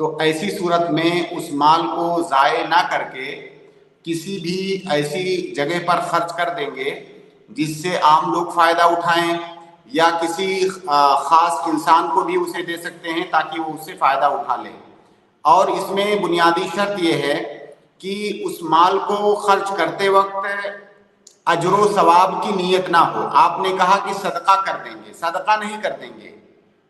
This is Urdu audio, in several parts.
تو ایسی صورت میں اس مال کو ضائع نہ کر کے کسی بھی ایسی جگہ پر خرچ کر دیں گے جس سے عام لوگ فائدہ اٹھائیں، یا کسی خاص انسان کو بھی اسے دے سکتے ہیں تاکہ وہ اس سے فائدہ اٹھا لے. اور اس میں بنیادی شرط یہ ہے کہ اس مال کو خرچ کرتے وقت اجر و ثواب کی نیت نہ ہو. آپ نے کہا کہ صدقہ کر دیں گے، صدقہ نہیں کر دیں گے.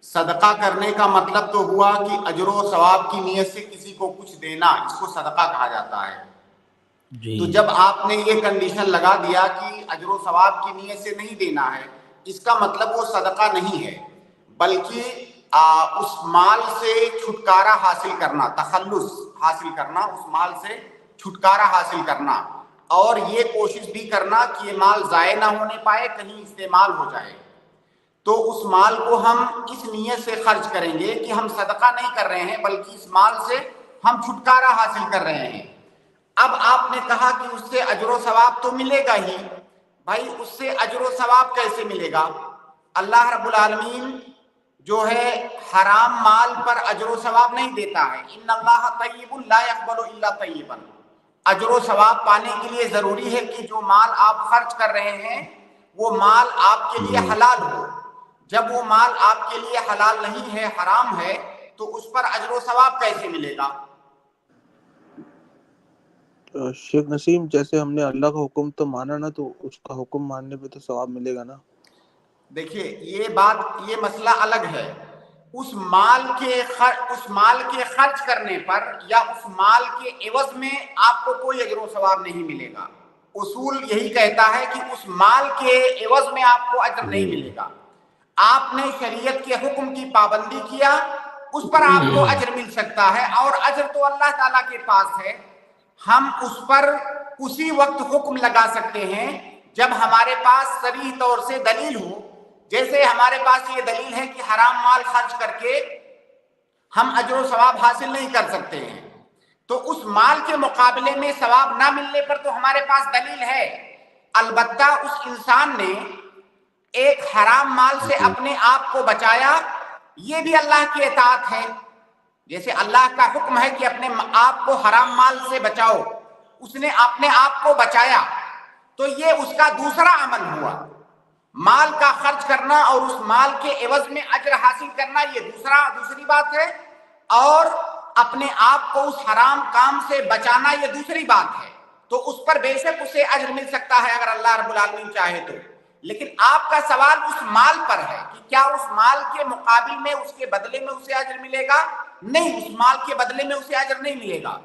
صدقہ کرنے کا مطلب تو ہوا کہ اجر و ثواب کی نیت سے کسی کو کچھ دینا، اس کو صدقہ کہا جاتا ہے. تو جب آپ نے یہ کنڈیشن لگا دیا کہ اجر و ثواب کی نیت سے نہیں دینا ہے، اس کا مطلب وہ صدقہ نہیں ہے، بلکہ اس مال سے چھٹکارا حاصل کرنا، تخلص حاصل کرنا، اس مال سے چھٹکارا حاصل کرنا، اور یہ کوشش بھی کرنا کہ یہ مال ضائع نہ ہونے پائے، کہیں استعمال ہو جائے. تو اس مال کو ہم اس نیت سے خرچ کریں گے کہ ہم صدقہ نہیں کر رہے ہیں بلکہ اس مال سے ہم چھٹکارا حاصل کر رہے ہیں. اب آپ نے کہا کہ اس سے اجر و ثواب تو ملے گا ہی. بھائی اس سے اجر و ثواب کیسے ملے گا؟ اللہ رب العالمین جو ہے حرام مال پر اجر و ثواب نہیں دیتا ہے. ان اللہ طیب لا یقبل الا طیبا. اجر و ثواب پانے کے لیے ضروری ہے کہ جو مال آپ خرچ کر رہے ہیں وہ مال آپ کے لیے حلال ہو. جب وہ مال آپ کے لیے حلال نہیں ہے، حرام ہے، تو اس پر اجر و ثواب کیسے ملے گا؟ شیخ نسیم، جیسے ہم نے اللہ کا حکم تو مانا نا، تو اس کا حکم ماننے پہ تو ثواب ملے گا نا. دیکھیے یہ مسئلہ الگ ہے. اس مال کے خرچ کرنے پر یا اس مال کے عوض میں آپ کو کوئی اجر و ثواب نہیں ملے گا. اصول یہی کہتا ہے کہ اس مال کے عوض میں آپ کو اجر نہیں ملے گا. آپ نے شریعت کے حکم کی پابندی کیا، اس پر آپ کو اجر مل سکتا ہے، اور اجر تو اللہ تعالیٰ کے پاس ہے. ہم اس پر اسی وقت حکم لگا سکتے ہیں جب ہمارے پاس صریح طور سے دلیل ہو. جیسے ہمارے پاس یہ دلیل ہے کہ حرام مال خرچ کر کے ہم اجر و ثواب حاصل نہیں کر سکتے ہیں، تو اس مال کے مقابلے میں ثواب نہ ملنے پر تو ہمارے پاس دلیل ہے. البتہ اس انسان نے ایک حرام مال سے اپنے آپ کو بچایا، یہ بھی اللہ کی اطاعت ہے. جیسے اللہ کا حکم ہے کہ اپنے آپ کو حرام مال سے بچاؤ، اس نے اپنے آپ کو بچایا، تو یہ اس کا دوسرا عمل ہوا. مال کا خرچ کرنا اور اس مال کے عوض میں اجر حاصل کرنا یہ دوسری بات ہے، اور اپنے آپ کو اس حرام کام سے بچانا یہ دوسری بات ہے. تو اس پر بے شک اسے اجر مل سکتا ہے اگر اللہ رب العالمین چاہے تو. لیکن آپ کا سوال اس مال پر ہے کہ کیا اس مال کے مقابل میں اس کے بدلے میں اسے اجر ملے گا؟ نہیں، اس مال کے بدلے میں اسے اجر نہیں ملے گا.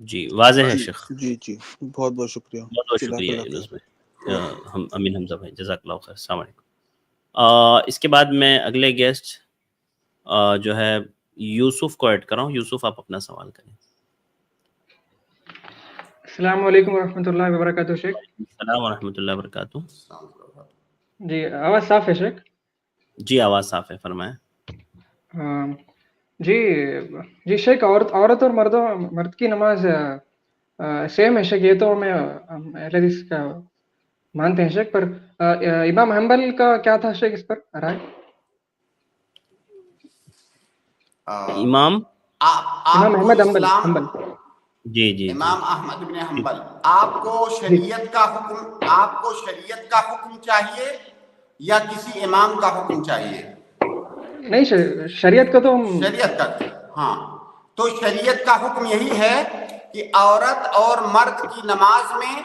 جی واضح ہے شیخ. جی بہت بہت شکریہ. بہت شکریہ یونس بھائی، امین حمزہ بھائی، جزاک اللہ خیر. السلام علیکم. اس کے بعد میں اگلے گیسٹ جو ہے یوسف کو ایڈ کر رہا ہوں. یوسف آپ اپنا سوال کریں. السلام علیکم ورحمۃ اللہ وبرکاتہ. شیخ السلام ورحمۃ اللہ وبرکاتہ. جی آواز صاف ہے شیخ؟ جی آواز صاف ہے، فرمائیں. جی شیخ، عورت اور مرد کی نماز سیم ہے شیخ. یہ تو میں حدیث کا مانتے ہیں شیخ، پر امام حنبل کا کیا تھا شیخ اس پر رائے؟ امام احمد حنبل. جی امام احمد بن حنبل، آپ کو شریعت کا حکم چاہیے یا کسی امام کا حکم چاہیے؟ نہیں شریعت کا تو ہاں، تو شریعت کا حکم یہی ہے کہ عورت اور مرد کی نماز میں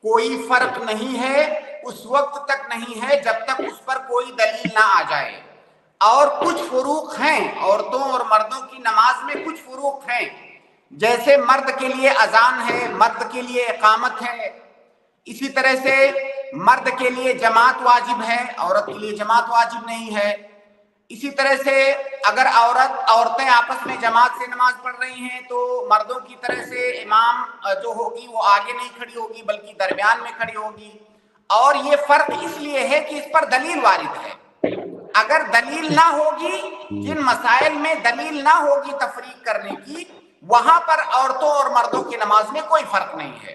کوئی فرق نہیں ہے، اس وقت تک نہیں ہے جب تک اس پر کوئی دلیل نہ آ جائے. اور کچھ فروق ہیں، عورتوں اور مردوں کی نماز میں کچھ فروق ہیں. جیسے مرد کے لیے اذان ہے، مرد کے لیے اقامت ہے، اسی طرح سے مرد کے لیے جماعت واجب ہے، عورت کے لیے جماعت واجب نہیں ہے. اسی طرح سے اگر عورتیں آپس میں جماعت سے نماز پڑھ رہی ہیں تو مردوں کی طرح سے امام جو ہوگی وہ آگے نہیں کھڑی ہوگی بلکہ درمیان میں کھڑی ہوگی. اور یہ فرق اس لیے ہے کہ اس پر دلیل وارد ہے. اگر دلیل نہ ہوگی، جن مسائل میں دلیل نہ ہوگی تفریق کرنے کی، وہاں پر عورتوں اور مردوں کی نماز میں کوئی فرق نہیں ہے.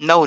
9।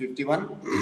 51,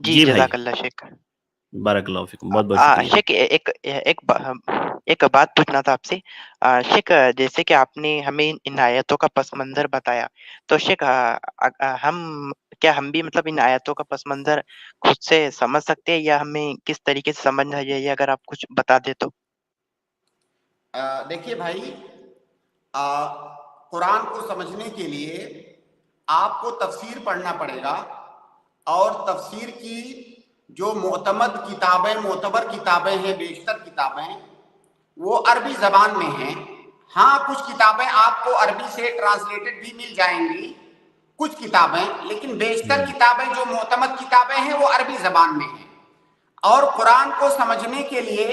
جی جی بھائی جزاک اللہ شیخ. بارک اللہ فیکم، بہت بہت شکریہ. شیخ ایک بات پوچھنا تھا آپ سے. شیخ جیسے کہ آپ نے ہمیں ان آیتوں کا پس منظر بتایا، تو شیخ ہم بھی مطلب ان آیتوں کا پس منظر خود سے سمجھ سکتے ہیں، یا ہمیں کس طریقے سے سمجھنا چاہیے؟ اگر آپ کچھ بتا دیں تو. دیکھیے بھائی، قرآن کو سمجھنے کے لیے آپ کو تفسیر پڑھنا پڑے گا، اور تفسیر کی جو معتمد کتابیں، معتبر کتابیں ہیں، بیشتر کتابیں وہ عربی زبان میں ہیں. ہاں کچھ کتابیں آپ کو عربی سے ٹرانسلیٹڈ بھی مل جائیں گی، کچھ کتابیں، لیکن بیشتر کتابیں جو معتمد کتابیں ہیں وہ عربی زبان میں ہیں. اور قرآن کو سمجھنے کے لیے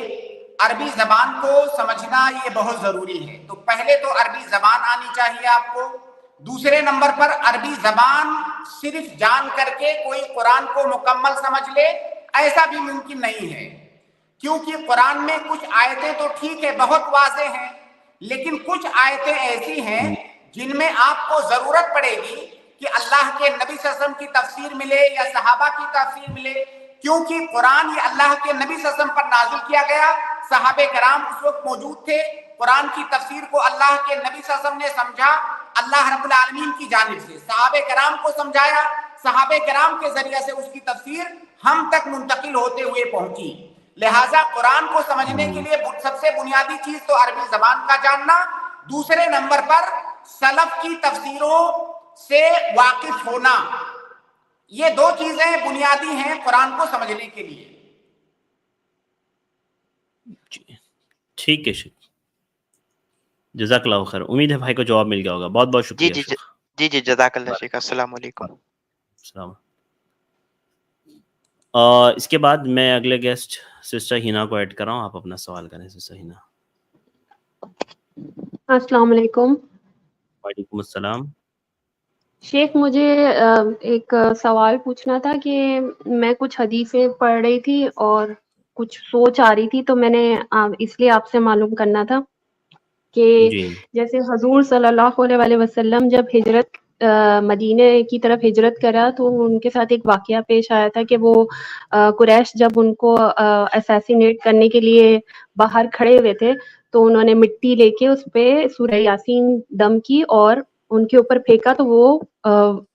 عربی زبان کو سمجھنا یہ بہت ضروری ہے. تو پہلے تو عربی زبان آنی چاہیے آپ کو. دوسرے نمبر پر عربی زبان صرف جان کر کے کوئی قرآن کو مکمل سمجھ لے، ایسا بھی ممکن نہیں ہے. کیونکہ قرآن میں کچھ آیتیں تو ٹھیک ہے بہت واضح ہیں، لیکن کچھ آیتیں ایسی ہیں جن میں آپ کو ضرورت پڑے گی کہ اللہ کے نبی صلی اللہ علیہ وسلم کی تفسیر ملے یا صحابہ کی تفسیر ملے. کیونکہ قرآن یہ اللہ کے نبی صلی اللہ علیہ وسلم پر نازل کیا گیا، صحابہ کرام اس وقت موجود تھے. قرآن کی تفسیر کو اللہ کے نبی صلی اللہ علیہ وسلم نے سمجھا اللہ رب العالمین کی جانب سے، صحابہ کرام کو سمجھایا، صحابہ کرام کے ذریعے سے اس کی تفسیر ہم تک منتقل ہوتے ہوئے پہنچی. لہٰذا قرآن کو سمجھنے کے لیے سب سے بنیادی چیز تو عربی زبان کا جاننا. دوسرے نمبر پر سلف کی تفسیروں سے واقف ہونا. یہ دو چیزیں بنیادی ہیں قرآن کو سمجھنے کے لیے. ٹھیک ہے شیخ، جزاک اللہ خیر. امید ہے بھائی کو جواب مل گیا ہوگا. بہت بہت شکریہ شیخ. جی جزاک اللہ شیخ. السلام علیکم. السلام. اس کے بعد میں اگلے گیسٹ سسٹر ہینا کو ایڈ کر رہا ہوں. آپ اپنا سوال کریں سسٹر ہینا. السلام علیکم. وعلیکم السلام. شیخ مجھے ایک سوال پوچھنا تھا کہ میں کچھ حدیثیں پڑھ رہی تھی اور کچھ سوچ آ رہی تھی، تو میں نے اس لیے آپ سے معلوم کرنا تھا کہ جیسے حضور صلی اللہ علیہ وسلم جب ہجرت مدینہ کی طرف ہجرت کرا تو ان کے ساتھ ایک واقعہ پیش آیا تھا کہ وہ قریش جب ان کو اسیسینیٹ کرنے کے لیے باہر کھڑے ہوئے تھے تو انہوں نے مٹی لے کے اس پہ سورہ یاسین دم کی اور ان کے اوپر پھینکا، تو وہ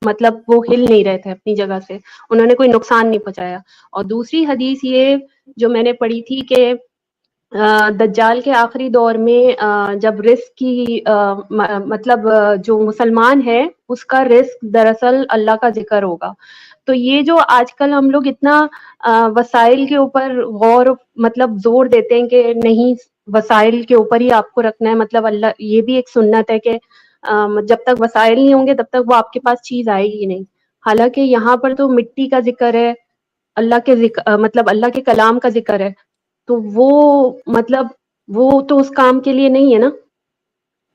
مطلب وہ ہل نہیں رہے تھے اپنی جگہ سے، انہوں نے کوئی نقصان نہیں پہنچایا. اور دوسری حدیث یہ جو میں نے پڑھی تھی کہ دجال کے آخری دور میں جب رزق کی مطلب جو مسلمان ہے اس کا رزق دراصل اللہ کا ذکر ہوگا. تو یہ جو آج کل ہم لوگ اتنا وسائل کے اوپر غور مطلب زور دیتے ہیں کہ نہیں وسائل کے اوپر ہی آپ کو رکھنا ہے، مطلب اللہ یہ بھی ایک سنت ہے کہ جب تک وسائل نہیں ہوں گے تب تک وہ آپ کے پاس چیز آئے گی نہیں. حالانکہ یہاں پر تو مٹی کا ذکر ہے، اللہ کے ذکر مطلب اللہ کے کلام کا ذکر ہے، تو وہ مطلب وہ تو اس کام کے لیے نہیں ہے نا.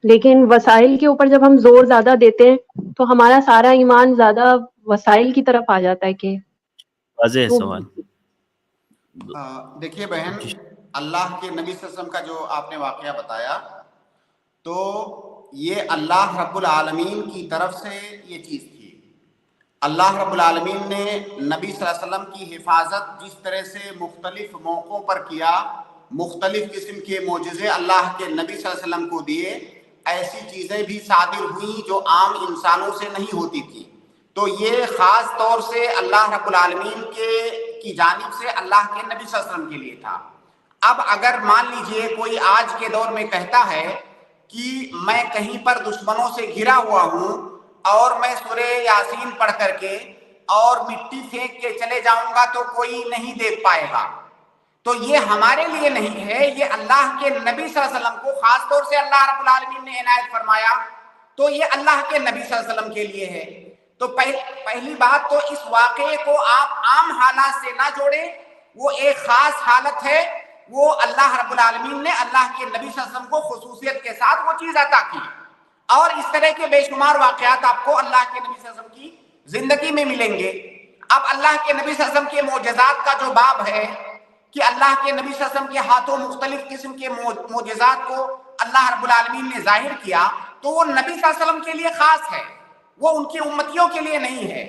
لیکن وسائل کے اوپر جب ہم زور زیادہ دیتے ہیں تو ہمارا سارا ایمان زیادہ وسائل کی طرف آ جاتا ہے. کہ واضح سوال. دیکھیے بہن، اللہ کے نبی صلی اللہ علیہ وسلم کا جو آپ نے واقعہ بتایا تو یہ اللہ رب العالمین کی طرف سے یہ چیز تھی. اللہ رب العالمین نے نبی صلی اللہ علیہ وسلم کی حفاظت جس طرح سے مختلف موقعوں پر کیا، مختلف قسم کے معجزے اللہ کے نبی صلی اللہ علیہ وسلم کو دیے، ایسی چیزیں بھی صادر ہوئیں جو عام انسانوں سے نہیں ہوتی تھی. تو یہ خاص طور سے اللہ رب العالمین کی جانب سے اللہ کے نبی صلی اللہ علیہ وسلم کے لیے تھا. اب اگر مان لیجئے کوئی آج کے دور میں کہتا ہے کہ میں کہیں پر دشمنوں سے گھرا ہوا ہوں اور میں سورہ یاسین پڑھ کر کے اور مٹی پھینک کے چلے جاؤں گا تو کوئی نہیں دیکھ پائے گا، تو یہ ہمارے لیے نہیں ہے، یہ اللہ کے نبی صلی اللہ علیہ وسلم کو خاص طور سے اللہ رب العالمین نے عنایت فرمایا، تو یہ اللہ کے نبی صلی اللہ علیہ وسلم کے لیے ہے. تو پہلی بات تو اس واقعے کو آپ عام حالات سے نہ جوڑیں، وہ ایک خاص حالت ہے، وہ اللہ رب العالمین نے اللہ کے نبی صلی اللہ علیہ وسلم کو خصوصیت کے ساتھ وہ چیز عطا کی. اور اس طرح کے بے شمار واقعات آپ کو اللہ کے نبی صلی اللہ علیہ وسلم کی زندگی میں ملیں گے. اب اللہ کے نبی صلی اللہ علیہ وسلم کے معجزات کا جو باب ہے کہ اللہ کے نبی صلی اللہ علیہ وسلم کے ہاتھوں مختلف قسم کے معجزات کو اللہ رب العالمین نے ظاہر کیا، تو وہ نبی صلی اللہ علیہ وسلم کے لیے خاص ہے، وہ ان کی امتیوں کے لیے نہیں ہے.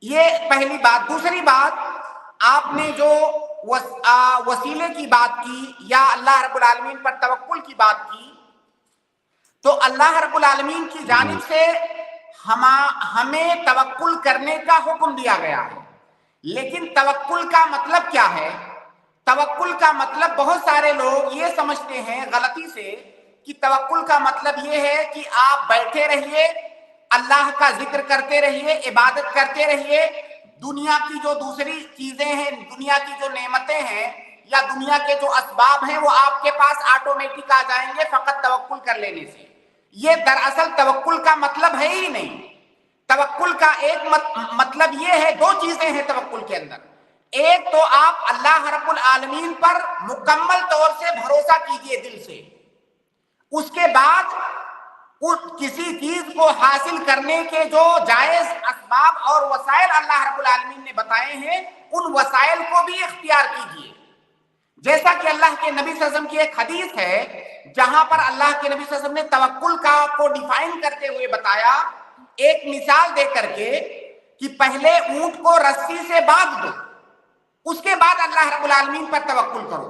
یہ پہلی بات. دوسری بات, آپ نے جو وسیلے کی بات کی یا اللہ رب العالمین پر توکل کی بات کی, تو اللہ رب العالمین کی جانب سے ہمیں توکل کرنے کا حکم دیا گیا ہے. لیکن توکل کا مطلب کیا ہے؟ توکل کا مطلب بہت سارے لوگ یہ سمجھتے ہیں غلطی سے کہ توکل کا مطلب یہ ہے کہ آپ بیٹھے رہیے, اللہ کا ذکر کرتے رہیے, عبادت کرتے رہیے, دنیا کی جو دوسری چیزیں ہیں, دنیا کی جو نعمتیں ہیں یا دنیا کے جو اسباب ہیں وہ آپ کے پاس آٹومیٹک آ جائیں گے فقط توکل کر لینے سے. یہ دراصل توکل کا مطلب ہے ہی نہیں. توکل کا ایک مطلب یہ ہے, دو چیزیں ہیں توکل کے اندر. ایک تو آپ اللہ رب العالمین پر مکمل طور سے بھروسہ کیجئے دل سے. اس کے بعد کسی چیز کو حاصل کرنے کے جو جائز اسباب اور وسائل اللہ رب العالمین نے بتائے ہیں ان وسائل کو بھی اختیار کیجئے. جیسا کہ اللہ کے نبی صلی اللہ علیہ وسلم کی ایک حدیث ہے جہاں پر اللہ کے نبی صلی اللہ علیہ وسلم نے توکل کو ڈیفائن کرتے ہوئے بتایا, ایک مثال دے کر کے, کہ پہلے اونٹ کو رسی سے باندھ دو, اس کے بعد اللہ رب العالمین پر توکل کرو.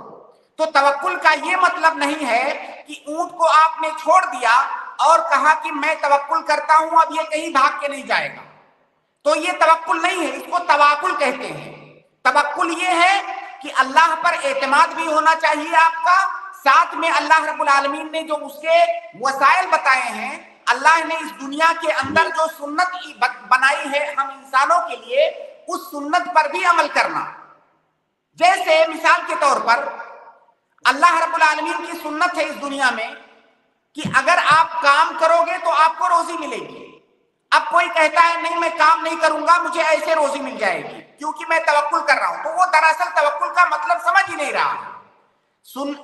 تو توکل کا یہ مطلب نہیں ہے کہ اونٹ کو آپ نے چھوڑ دیا اور کہا کہ میں توکل کرتا ہوں, اب یہ کہیں بھاگ کے نہیں جائے گا. تو یہ توکل نہیں ہے, اس کو تواکل کہتے ہیں. توکل یہ ہے کہ اللہ پر اعتماد بھی ہونا چاہیے آپ کا, ساتھ میں اللہ رب العالمین نے جو اس کے وسائل بتائے ہیں, اللہ نے اس دنیا کے اندر جو سنت بنائی ہے ہم انسانوں کے لیے, اس سنت پر بھی عمل کرنا. جیسے مثال کے طور پر اللہ رب العالمین کی سنت ہے اس دنیا میں کہ اگر آپ کام کرو گے تو آپ کو روزی ملے گی. اب کوئی کہتا ہے نہیں میں کام نہیں کروں گا, مجھے ایسے روزی مل جائے گی کیونکہ میں توکل کر رہا ہوں, تو وہ دراصل توکل کا مطلب سمجھ ہی نہیں رہا.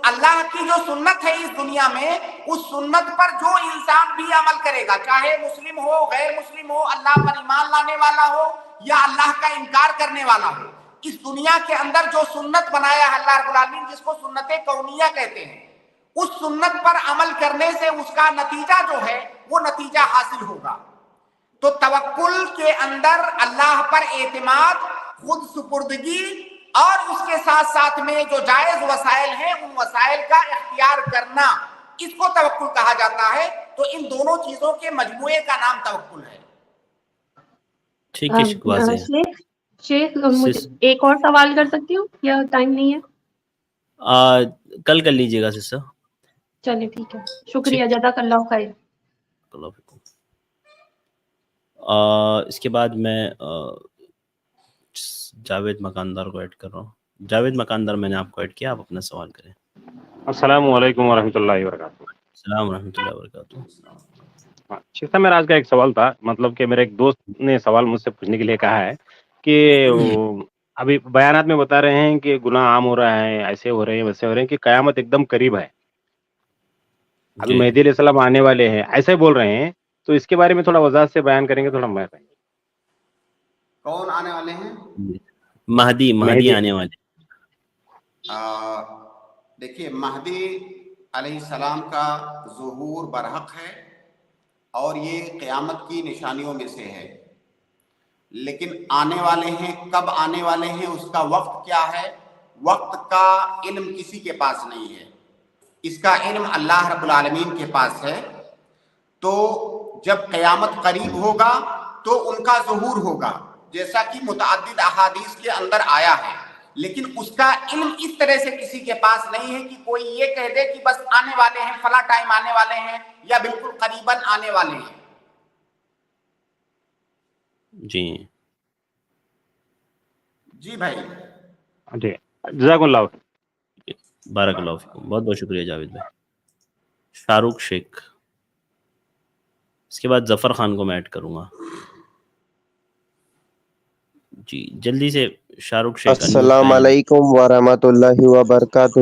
اللہ کی جو سنت ہے اس دنیا میں, اس سنت پر جو انسان بھی عمل کرے گا, چاہے مسلم ہو, غیر مسلم ہو, اللہ پر ایمان لانے والا ہو یا اللہ کا انکار کرنے والا ہو, اس دنیا کے اندر جو سنت بنایا ہے اللہ رب العالمین, جس کو سنت کونیہ کہتے ہیں, اس سنت پر عمل کرنے سے اس کا نتیجہ جو ہے وہ نتیجہ حاصل ہوگا. تو توکل کے اندر اللہ پر اعتماد, خود سپردگی اور اس کے ساتھ ساتھ میں جو جائز وسائل ہیں ان وسائل کا اختیار کرنا, اس کو توکل کہا جاتا ہے. تو ان دونوں چیزوں کے مجموعے کا نام توکل ہے. ٹھیک ہے. شیخ مجھے ایک اور سوال کر سکتی ہوں یا ٹائم نہیں ہے؟ کل کر لیجیے گا سسٹر. چلے ٹھیک ہے, شکریہ, جزاک اللہ خیر. اس کے بعد میں جاوید مکاندار کو ایڈ کر رہا ہوں. جاوید مکاندار, میں نے آپ کو ایڈ کیا, آپ اپنا سوال کریں. السلام علیکم ورحمۃ اللہ وبرکاتہ. السلام ورحمۃ اللہ وبرکاتہ. شیخ صاحب, میرا آج کا ایک سوال تھا, مطلب کہ میرے ایک دوست نے سوال مجھ سے پوچھنے کے لیے کہا ہے کہ ابھی بیانات میں بتا رہے ہیں کہ گناہ عام ہو رہا ہے, ایسے ہو رہے ہیں ویسے ہو رہے ہیں, کہ قیامت ایک دم قریب ہے, ابھی مہدی علیہ السلام آنے والے ہیں, ایسے بول رہے ہیں. تو اس کے بارے میں تھوڑا وضاحت سے بیان کریں گے, تھوڑا میں کون آنے والے ہیں؟ مہدی آنے والے. دیکھیے, مہدی علیہ السلام کا ظہور برحق ہے اور یہ قیامت کی نشانیوں میں سے ہے, لیکن آنے والے ہیں, کب آنے والے ہیں, اس کا وقت کیا ہے, وقت کا علم کسی کے پاس نہیں ہے. اس کا علم اللہ رب العالمین کے پاس ہے. تو جب قیامت قریب ہوگا تو ان کا ظہور ہوگا, جیسا کہ متعدد احادیث کے اندر آیا ہے, لیکن اس کا علم اس طرح سے کسی کے پاس نہیں ہے کہ کوئی یہ کہہ دے کہ بس آنے والے ہیں, فلاں ٹائم آنے والے ہیں یا بالکل قریباً آنے والے ہیں. جی بھائی. جی, جزاک اللہ. بارک اللہ فیکم, بہت بہت شکریہ جاوید بھائی. شاہ رخ شیخ, اس کے بعد ظفر خان کو میں ایڈ کروں گا. جی جلدی سے شاہ رخ شیخ. السلام علیکم ورحمۃ اللہ وبرکاتہ.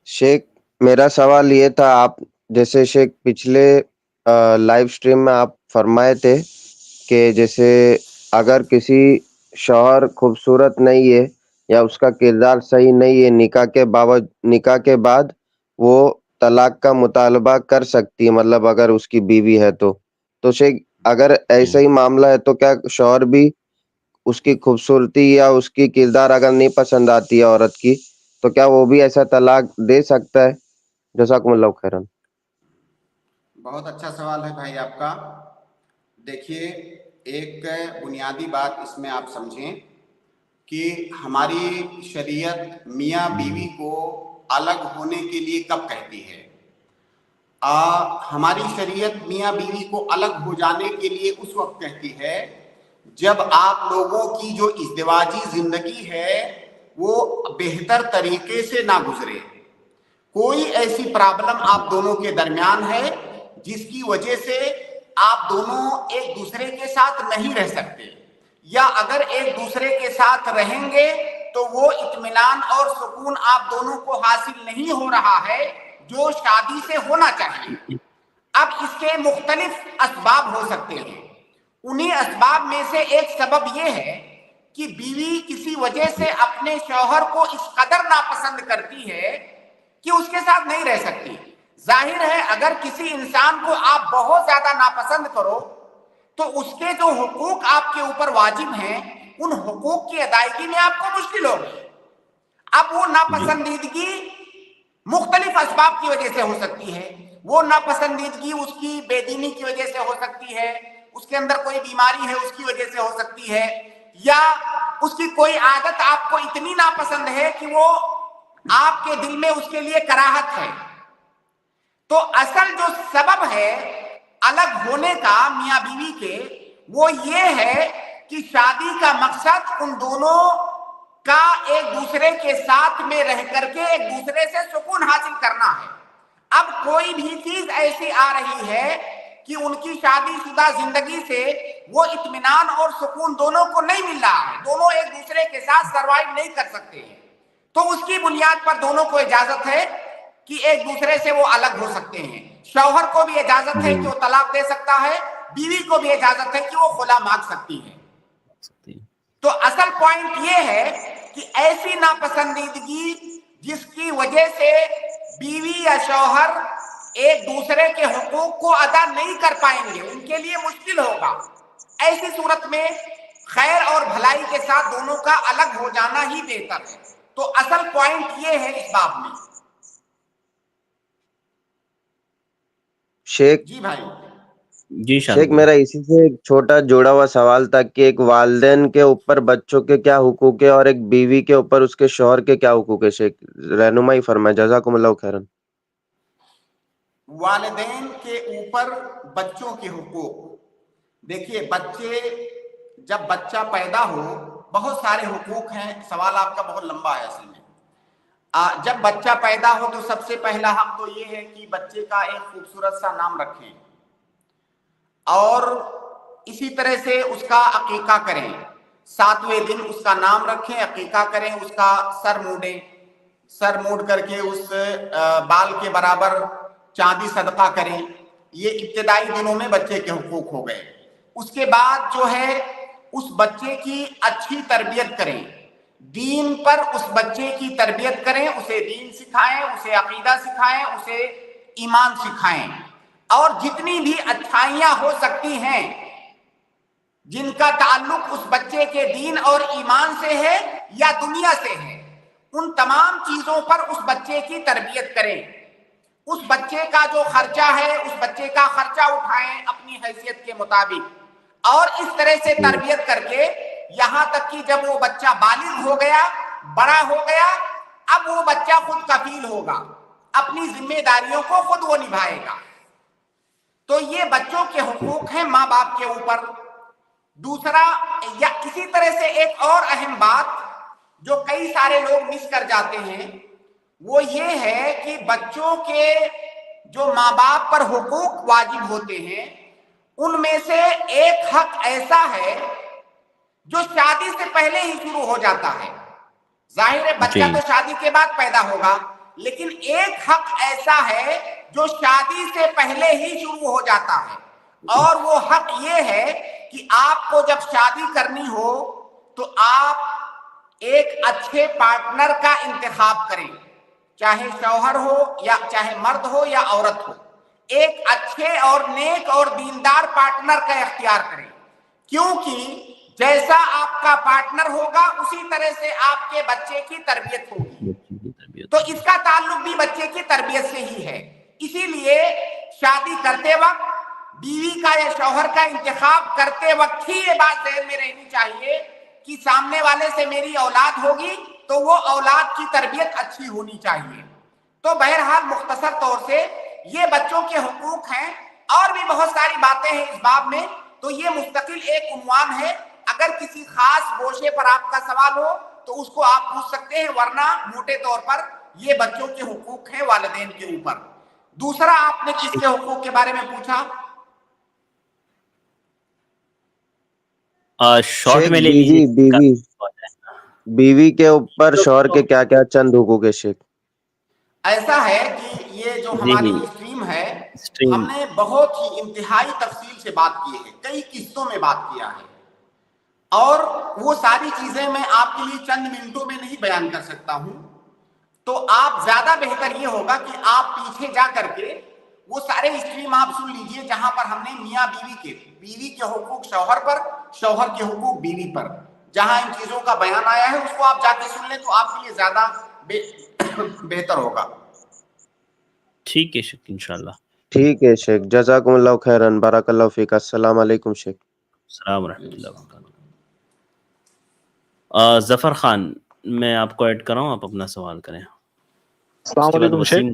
شیخ, میرا سوال یہ تھا, آپ جیسے شیخ پچھلے لائیو سٹریم میں آپ فرمائے تھے کہ جیسے اگر کسی شوہر خوبصورت نہیں ہے یا اس کا کردار صحیح نہیں ہے, نکاح کے بعد وہ طلاق کا مطالبہ کر سکتی ہے, مطلب اگر اس کی بیوی ہے تو شیخ اگر ایسا ہی معاملہ ہے تو کیا شوہر بھی اس کی خوبصورتی یا اس کی کردار اگر نہیں پسند آتی ہے عورت کی تو کیا وہ بھی ایسا طلاق دے سکتا ہے؟ جزاکم اللہ خیرن. بہت اچھا سوال ہے بھائی آپ کا. دیکھیے ایک بنیادی بات اس میں آپ سمجھیں کہ ہماری شریعت میاں بیوی کو الگ ہونے کے لیے کب کہتی ہے؟ ہماری شریعت میاں بیوی کو الگ ہو جانے کے لیے اس وقت کہتی ہے جب آپ لوگوں کی جو ازدواجی زندگی ہے وہ بہتر طریقے سے نہ گزرے. کوئی ایسی پرابلم آپ دونوں کے درمیان ہے جس کی وجہ سے آپ دونوں ایک دوسرے کے ساتھ نہیں رہ سکتے، یا اگر ایک دوسرے کے ساتھ رہیں گے تو وہ اطمینان اور سکون آپ دونوں کو حاصل نہیں ہو رہا ہے جو شادی سے ہونا چاہیے. اب اس کے مختلف اسباب ہو سکتے ہیں. انہی اسباب میں سے ایک سبب یہ ہے کہ بیوی کسی وجہ سے اپنے شوہر کو اس قدر ناپسند کرتی ہے کہ اس کے ساتھ نہیں رہ سکتی. ظاہر ہے اگر کسی انسان کو آپ بہت زیادہ ناپسند کرو تو اس کے جو حقوق آپ کے اوپر واجب ہیں ان حقوق کی ادائیگی میں آپ کو مشکل ہوگی. اب وہ ناپسندیدگی مختلف اسباب کی وجہ سے ہو سکتی ہے. وہ ناپسندیدگی اس کی بے دینی کی وجہ سے ہو سکتی ہے، اس کے اندر کوئی بیماری ہے اس کی وجہ سے ہو سکتی ہے، یا اس کی کوئی عادت آپ کو اتنی ناپسند ہے کہ وہ آپ کے دل میں اس کے لیے کراہت ہے. تو اصل جو سبب ہے الگ ہونے کا میاں بیوی کے وہ یہ ہے کہ شادی کا مقصد ان دونوں کا ایک دوسرے کے ساتھ میں رہ کر کے ایک دوسرے سے سکون حاصل کرنا ہے. اب کوئی بھی چیز ایسی آ رہی ہے کہ ان کی شادی شدہ زندگی سے وہ اطمینان اور سکون دونوں کو نہیں مل رہا ہے، دونوں ایک دوسرے کے ساتھ سروائیو نہیں کر سکتے ہیں، تو اس کی بنیاد پر دونوں کو اجازت ہے کہ ایک دوسرے سے وہ الگ ہو سکتے ہیں. شوہر کو بھی اجازت ہے کہ وہ طلاق دے سکتا ہے، بیوی کو بھی اجازت ہے کہ وہ خلا مانگ سکتی ہے. تو اصل پوائنٹ یہ ہے کہ ایسی ناپسندیدگی جس کی وجہ سے بیوی یا شوہر ایک دوسرے کے حقوق کو ادا نہیں کر پائیں گے، ان کے لیے مشکل ہوگا، ایسی صورت میں خیر اور بھلائی کے ساتھ دونوں کا الگ ہو جانا ہی بہتر ہے. تو اصل پوائنٹ یہ ہے اس باب میں. شیخ جی بھائی. جی شیخ میرا اسی سے ایک چھوٹا جوڑا ہوا سوال تھا کہ ایک والدین کے اوپر بچوں کے کیا حقوق ہے اور ایک بیوی کے اوپر اس کے شوہر کے کیا حقوق ہے؟ شیخ رہنمائی فرمائے، جزاکم اللہ خیرن. والدین کے اوپر بچوں کے حقوق. دیکھیے بچے جب بچہ پیدا ہو بہت سارے حقوق ہیں. سوال آپ کا بہت لمبا ہے اصل میں. جب بچہ پیدا ہو تو سب سے پہلا حق تو یہ ہے کہ بچے کا ایک خوبصورت سا نام رکھیں اور اسی طرح سے اس کا عقیقہ کریں. 7ویں دن اس کا نام رکھیں، عقیقہ کریں، اس کا سر موڑیں، سر موڑ کر کے اس بال کے برابر چاندی صدقہ کریں. یہ ابتدائی دنوں میں بچے کے حقوق ہو گئے. اس کے بعد جو ہے اس بچے کی اچھی تربیت کریں، دین پر اس بچے کی تربیت کریں، اسے دین سکھائیں، اسے عقیدہ سکھائیں، اسے ایمان سکھائیں، اور جتنی بھی اچھائیاں ہو سکتی ہیں جن کا تعلق اس بچے کے دین اور ایمان سے ہے یا دنیا سے ہے ان تمام چیزوں پر اس بچے کی تربیت کریں. اس بچے کا جو خرچہ ہے اس بچے کا خرچہ اٹھائیں اپنی حیثیت کے مطابق، اور اس طرح سے تربیت کر کے یہاں تک کہ جب وہ بچہ بالغ ہو گیا، بڑا ہو گیا، اب وہ بچہ خود کفیل ہوگا، اپنی ذمہ داریوں کو خود وہ نبھائے گا. تو یہ بچوں کے حقوق ہیں ماں باپ کے اوپر. دوسرا یا اسی طرح سے ایک اور اہم بات جو کئی سارے لوگ مس کر جاتے ہیں وہ یہ ہے کہ بچوں کے جو ماں باپ پر حقوق واجب ہوتے ہیں ان میں سے ایک حق ایسا ہے جو شادی سے پہلے ہی شروع ہو جاتا ہے. ظاہر ہے بچہ تو شادی کے بعد پیدا ہوگا، لیکن ایک حق ایسا ہے جو شادی سے پہلے ہی شروع ہو جاتا ہے، اور وہ حق یہ ہے کہ آپ کو جب شادی کرنی ہو تو آپ ایک اچھے پارٹنر کا انتخاب کریں، چاہے شوہر ہو یا چاہے مرد ہو یا عورت ہو. ایک اچھے اور نیک اور دیندار پارٹنر کا اختیار کریں، کیونکہ جیسا آپ کا پارٹنر ہوگا اسی طرح سے آپ کے بچے کی تربیت ہوگی، تو اس کا تعلق بھی بچے کی تربیت سے ہی ہے۔ اسی لیے شادی کرتے وقت بیوی کا یا شوہر کا انتخاب کرتے وقت ہی یہ بات ذہن میں رہنی چاہیے کہ سامنے والے سے میری اولاد ہوگی تو وہ اولاد کی تربیت اچھی ہونی چاہیے۔ تو بہرحال مختصر طور سے یہ بچوں کے حقوق ہیں، اور بھی بہت ساری باتیں ہیں اس باب میں، تو یہ مستقل ایک عنوان ہے۔ اگر کسی خاص گوشے پر آپ کا سوال ہو تو اس کو آپ پوچھ سکتے ہیں، ورنہ موٹے طور پر یہ بچوں کے حقوق ہیں والدین کے اوپر۔ دوسرا آپ نے کس کے حقوق کے بارے میں پوچھا؟ شیخ بیوی کے اوپر شوہر کے کیا کیا چند حقوق ہے شیخ؟ ایسا ہے کہ یہ جو ہماری اسٹریم ہے، ہم نے بہت ہی انتہائی تفصیل سے بات کی ہے، کئی قسطوں میں بات کیا ہے، اور وہ ساری چیزیں میں آپ کے لیے چند منٹوں میں نہیں بیان کر سکتا ہوں۔ تو آپ زیادہ بہتر یہ ہوگا کہ آپ پیچھے جا کر کے وہ سارے اسٹریم آپ سن لیجئے، جہاں پر ہم نے میاں بیوی کے حقوق شوہر پر، شوہر کے حقوق بیوی پر، جہاں ان چیزوں کا بیان آیا ہے، اس کو آپ جا کے سن لیں تو آپ کے لیے زیادہ بہتر ہوگا۔ ٹھیک ہے شیخ، انشاءاللہ۔ ٹھیک ہے شیخ، جزاکم اللہ خیرن، بارک اللہ فیک۔ السلام علیکم شیخ۔ السلام ورحمۃ اللہ وبرکاتہ۔ ظفر خان، میں آپ کو ایڈ کر رہا ہوں، آپ اپنا سوال کریں۔ السلام علیکم شیخ۔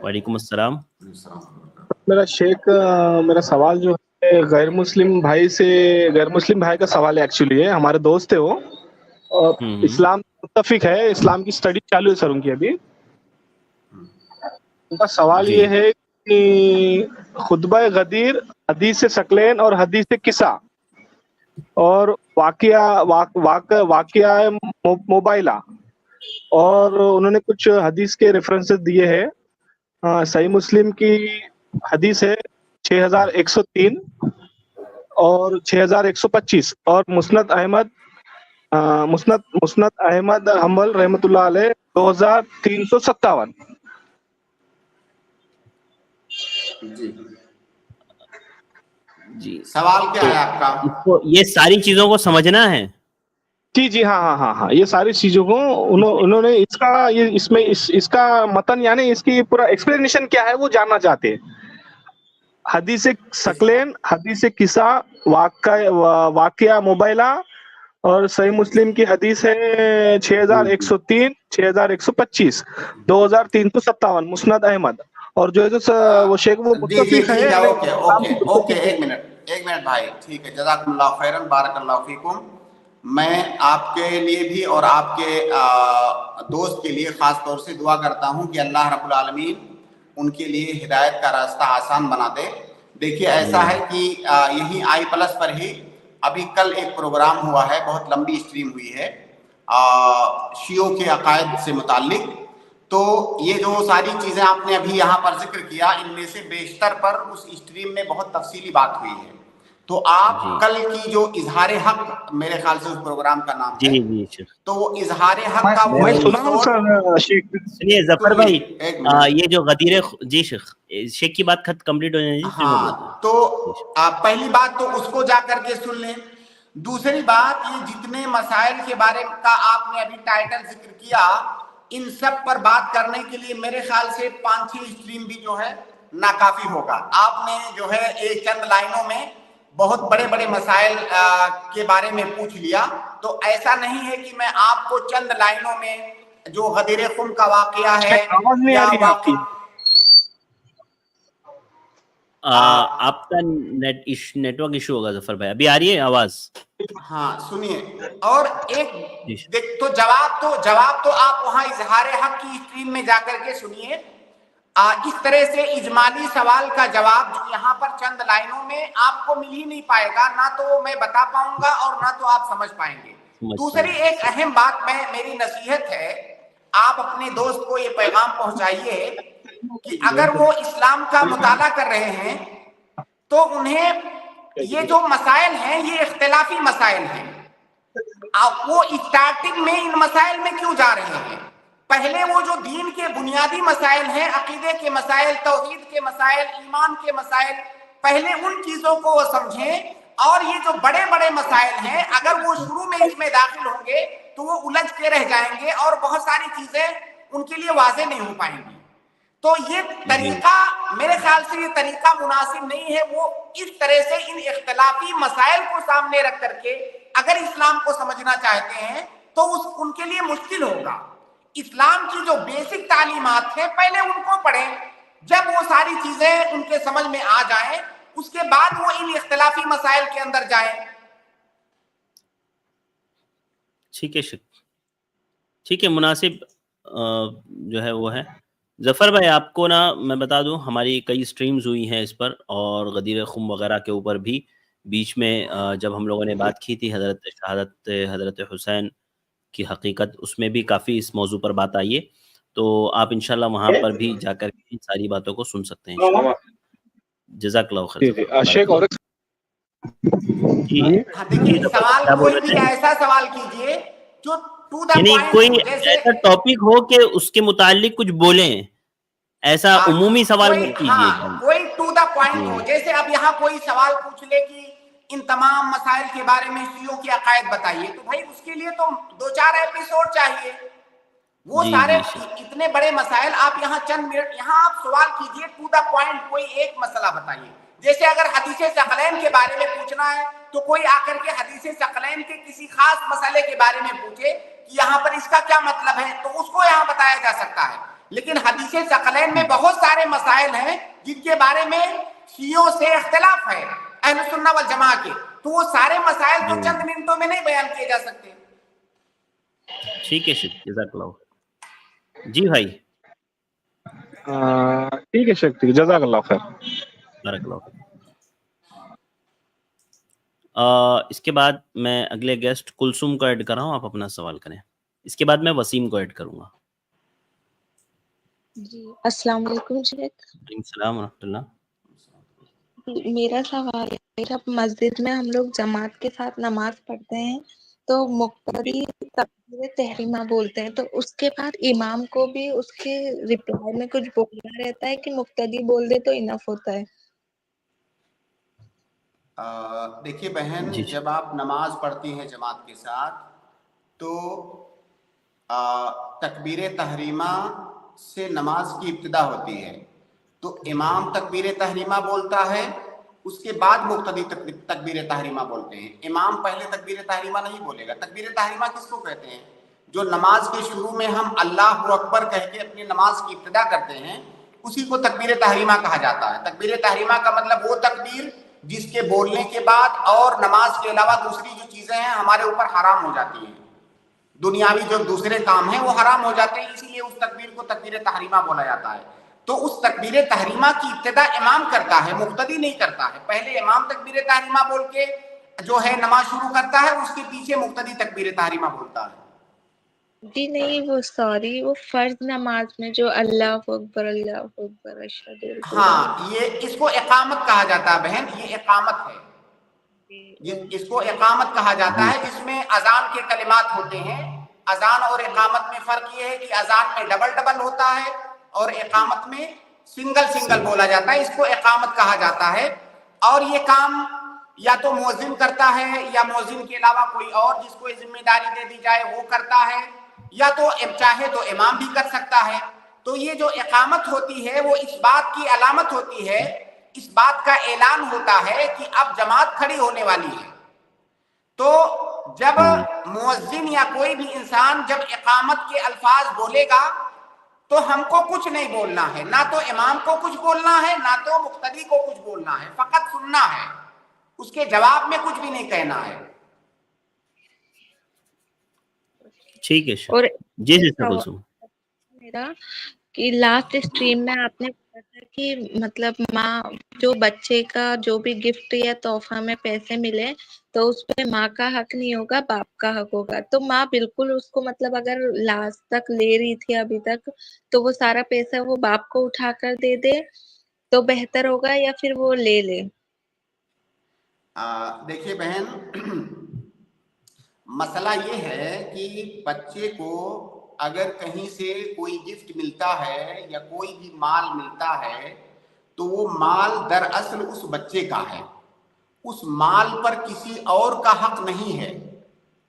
وعلیکم السلام۔ میرا سوال جو ہے غیر مسلم بھائی کا سوال ہے، ایکچولی ہے ہمارے دوست ہے، وہ اسلام متفق ہے، اسلام کی اسٹڈی چالو ہے سر ان کی ابھی۔ ان کا سوال یہ ہے کہ خطبہ غدیر، حدیث ثقلین اور حدیث قصہ اور واقعہ موبائلہ، اور انہوں نے کچھ حدیث کے ریفرنسز دیے ہیں۔ صحیح مسلم کی حدیث ہے 6103 اور 6125، اور مسند احمد حنبل رحمۃ اللہ علیہ 2357۔ جی، سوال کیا ہے آپ کا؟ یہ ساری چیزوں کو سمجھنا ہے۔ جی ہاں، یہ ساری چیزوں کو انہوں نے اس کا متن، یعنی اس کی پورا ایکسپلینیشن کیا ہے وہ جاننا چاہتے ہیں۔ حدیث ثقلین، حدیث قصہ، واقعہ موبائلہ، اور صحیح مسلم کی حدیث ہے 6103، 6125، 2357، مسند احمد، اور جو ہے وہ شیخ وہ متفق ہے۔ اوکے، ایک منٹ بھائی، ٹھیک ہے، جزاکم اللہ خیرن، بارک اللہ فیکم۔ میں آپ کے لیے بھی اور آپ کے دوست کے لیے خاص طور سے دعا کرتا ہوں کہ اللہ رب العالمین ان کے لیے ہدایت کا راستہ آسان بنا دے۔ دیکھیے ایسا ہے کہ یہی آئی پلس پر ہی ابھی کل ایک پروگرام ہوا ہے، بہت لمبی اسٹریم ہوئی ہے شیعوں کے عقائد سے متعلق۔ تو یہ جو ساری چیزیں آپ نے ابھی یہاں پر ذکر کیا، ان میں سے بیشتر پر اس اسٹریم میں بہت تفصیلی بات ہوئی ہے۔ تو آپ کل کی جو اظہار حق، میرے خیال سے اس پروگرام کا نام ہے، تو وہ اظہار حق کا وہ سنیے ظفر بھائی، یہ جو غدیر، جی شیخ کی بات کمپلیٹ ہو جائے گی۔ ہاں، تو پہلی بات تو اس کو جا کر کے سن لیں۔ دوسری بات، یہ جتنے مسائل کے بارے کا آپ نے ابھی ٹائٹل ذکر کیا، ان سب پر بات کرنے کے لیے میرے خیال سے 5-6 اسٹریم بھی جو ہے ناکافی ہوگا۔ آپ نے جو ہے ایک چند لائنوں میں بہت بڑے بڑے مسائل کے بارے میں پوچھ لیا، تو ایسا نہیں ہے کہ میں آپ کو چند لائنوں میں جو غدیر خم کا واقعہ ہے آپ کا نیٹ ورک ایشو ہوگا ظفر بھائی، ابھی آ رہی ہے آواز؟ ہاں سنیے، اور ایک تو جواب تو آپ وہاں اظہار حق کی اسٹریم میں جا کر کے سنیے۔ اس طرح سے اجمالی سوال کا جواب جو یہاں پر چند لائنوں میں آپ کو مل ہی نہیں پائے گا، نہ تو میں بتا پاؤں گا اور نہ تو آپ سمجھ پائیں گے۔ دوسری ایک اہم بات، میری نصیحت ہے، آپ اپنے دوست کو یہ پیغام پہنچائیے کہ اگر وہ اسلام کا مطالعہ کر رہے ہیں تو انہیں یہ جو مسائل ہیں یہ اختلافی مسائل ہیں، وہ اسٹارٹنگ میں ان مسائل میں کیوں جا رہے ہیں؟ پہلے وہ جو دین کے بنیادی مسائل ہیں، عقیدے کے مسائل، توحید کے مسائل، ایمان کے مسائل، پہلے ان چیزوں کو وہ سمجھیں، اور یہ جو بڑے بڑے مسائل ہیں اگر وہ شروع میں اس میں داخل ہوں گے تو وہ الجھ کے رہ جائیں گے اور بہت ساری چیزیں ان کے لیے واضح نہیں ہو پائیں گی. تو یہ طریقہ میرے خیال سے یہ طریقہ مناسب نہیں ہے. وہ اس طرح سے ان اختلافی مسائل کو سامنے رکھ کر کے اگر اسلام کو سمجھنا چاہتے ہیں تو ان کے لیے مشکل ہوگا. اسلام کی جو بیسک تعلیمات ہیں پہلے ان کو پڑھیں، جب وہ ساری چیزیں ان کے سمجھ میں آ جائیں اس کے بعد وہ ان اختلافی مسائل کے اندر جائیں. ٹھیک ہے ٹھیک ہے، مناسب جو ہے وہ ہے. ظفر بھائی آپ کو نا میں بتا دوں ہماری کئی سٹریمز ہوئی ہیں اس پر، اور غدیر خم وغیرہ کے اوپر بھی بیچ میں جب ہم لوگوں نے بات کی تھی شہادت حضرت حسین کی حقیقت، اس میں بھی کافی اس موضوع پر بات آئی ہے. تو آپ انشاءاللہ وہاں پر بھی جا کر کے ساری باتوں کو سن سکتے ہیں انشاءاللہ. جزاک اللہ خیر. شیخ اور دیکھیے سوال کوئی بھی ایسا سوال کیجئے جو ٹو دا یعنی پوائنٹ کوئی ہو، جیسے ایسا ٹاپک ہو کہ اس کے متعلق کچھ بولیں، ایسا عمومی سوال مت کیجیے. کوئی ٹو دا پوائنٹ ہو. جیسے اب یہاں کوئی سوال پوچھ لے کہ ان تمام مسائل کے بارے میں شیعوں کی عقائد بتائیے، تو بھائی اس کے لیے تو 2-4 ایپیسوڈ چاہیے. وہ سارے اتنے بڑے مسائل آپ یہاں چند منٹ یہاں آپ سوال کیجئے ٹو دا پوائنٹ، کوئی ایک مسئلہ بتائیے. جیسے اگر حدیث ثقلین کے بارے میں پوچھنا ہے تو کوئی آ کر کے حدیث ثقلین کے کسی خاص مسئلے کے بارے میں پوچھے کہ یہاں پر اس کا کیا مطلب ہے، تو اس کو یہاں بتایا جا سکتا ہے. لیکن حدیث ثقلین میں بہت سارے مسائل ہیں جن کے بارے میں شیعوں سے اختلاف ہے اہل سنہ والجماعہ کے، تو وہ سارے مسائل تو چند منٹوں میں نہیں بیان کیے جا سکتے. ٹھیک ہے جزاک اللہ. جی بھائی. ٹھیک ہے شیخ، جزاک اللہ خیر. بارک اللہ. اس کے بعد میں اگلے گیسٹ کلثوم کو ایڈ کر رہا ہوں، آپ اپنا سوال کریں. اس کے بعد میں وسیم کو ایڈ کروں گا. جی السلام علیکم شیخ. وعلیکم السلام ورحمۃ اللہ. میرا سوال ہے، جب مسجد میں ہم لوگ جماعت کے ساتھ نماز پڑھتے ہیں تو مقتدی تکبیر تحریمہ بولتے ہیں، تو اس کے بعد امام کو بھی اس کے ریپلائی میں کچھ بولنا رہتا ہے کہ مقتدی بول دے تو انف ہوتا ہے؟ دیکھیے بہن، جب آپ نماز پڑھتی ہیں جماعت کے ساتھ تو تکبیر تحریمہ سے نماز کی ابتدا ہوتی ہے. تو امام تکبیر تحریمہ بولتا ہے، اس کے بعد مقتدی تکبیر تحریمہ بولتے ہیں. امام پہلے تکبیر تحریمہ نہیں بولے گا. تکبیر تحریمہ کس کو کہتے ہیں؟ جو نماز کے شروع میں ہم اللہ اکبر کہہ کے اپنی نماز کی ابتدا کرتے ہیں، اسی کو تکبیر تحریمہ کہا جاتا ہے. تکبیر تحریمہ کا مطلب وہ تکبیر جس کے بولنے کے بعد اور نماز کے علاوہ دوسری جو چیزیں ہیں ہمارے اوپر حرام ہو جاتی ہیں، دنیاوی جو دوسرے کام ہیں وہ حرام ہو جاتے ہیں، اسی لیے اس تکبیر کو تکبیر تحریمہ بولا جاتا ہے. تو اس تکبیر تحریمہ کی ابتدا امام کرتا ہے، مقتدی نہیں کرتا ہے. پہلے امام تکبیر تحریمہ بول کے جو ہے نماز شروع کرتا ہے، اس کے پیچھے مقتدی تکبیر تحریمہ بولتا ہے. جی نہیں، وہ سوری، وہ فرض نماز میں جو اللہ اکبر اشہد ان لا الہ الا اللہ، یہ اس کو اقامت کہا جاتا ہے بہن، یہ اقامت ہے. اس کو اقامت کہا جاتا ہے، جس میں اذان کے کلمات ہوتے ہیں. اذان اور اقامت میں فرق یہ ہے کہ اذان میں ڈبل ڈبل ہوتا ہے اور اقامت میں سنگل سنگل بولا جاتا ہے. اس کو اقامت کہا جاتا ہے. اور یہ کام یا تو مؤذن کرتا ہے یا مؤذن کے علاوہ کوئی اور جس کو ذمہ داری دے دی جائے وہ کرتا ہے، یا تو چاہے تو امام بھی کر سکتا ہے. تو یہ جو اقامت ہوتی ہے وہ اس بات کی علامت ہوتی ہے، اس بات کا اعلان ہوتا ہے کہ اب جماعت کھڑی ہونے والی ہے. تو جب مؤذن یا کوئی بھی انسان جب اقامت کے الفاظ بولے گا تو ہم کو کچھ نہیں بولنا ہے، نہ تو امام کو کچھ بولنا ہے نہ تو مقتدی کو کچھ بولنا ہے، فقط سننا ہے، اس کے جواب میں کچھ بھی نہیں کہنا ہے. ٹھیک ہے اور جی کلثوم. میرا کہ لاسٹ اسٹریم میں آپ نے بولا تھا کہ مطلب ماں جو بچے کا جو بھی گفٹ یا تحفہ میں پیسے ملے تو اس پہ ماں کا حق نہیں ہوگا، باپ کا حق ہوگا. تو ماں بالکل اس کو مطلب اگر لاسٹ تک لے رہی تھی ابھی تک تو وہ سارا پیسہ وہ باپ کو اٹھا کر دے دے تو بہتر ہوگا یا پھر وہ لے لے؟ دیکھیے بہن، مسئلہ یہ ہے کہ بچے کو اگر کہیں سے کوئی گفٹ ملتا ہے یا کوئی بھی مال ملتا ہے تو وہ مال دراصل اس بچے کا ہے، اس مال پر کسی اور کا حق نہیں ہے.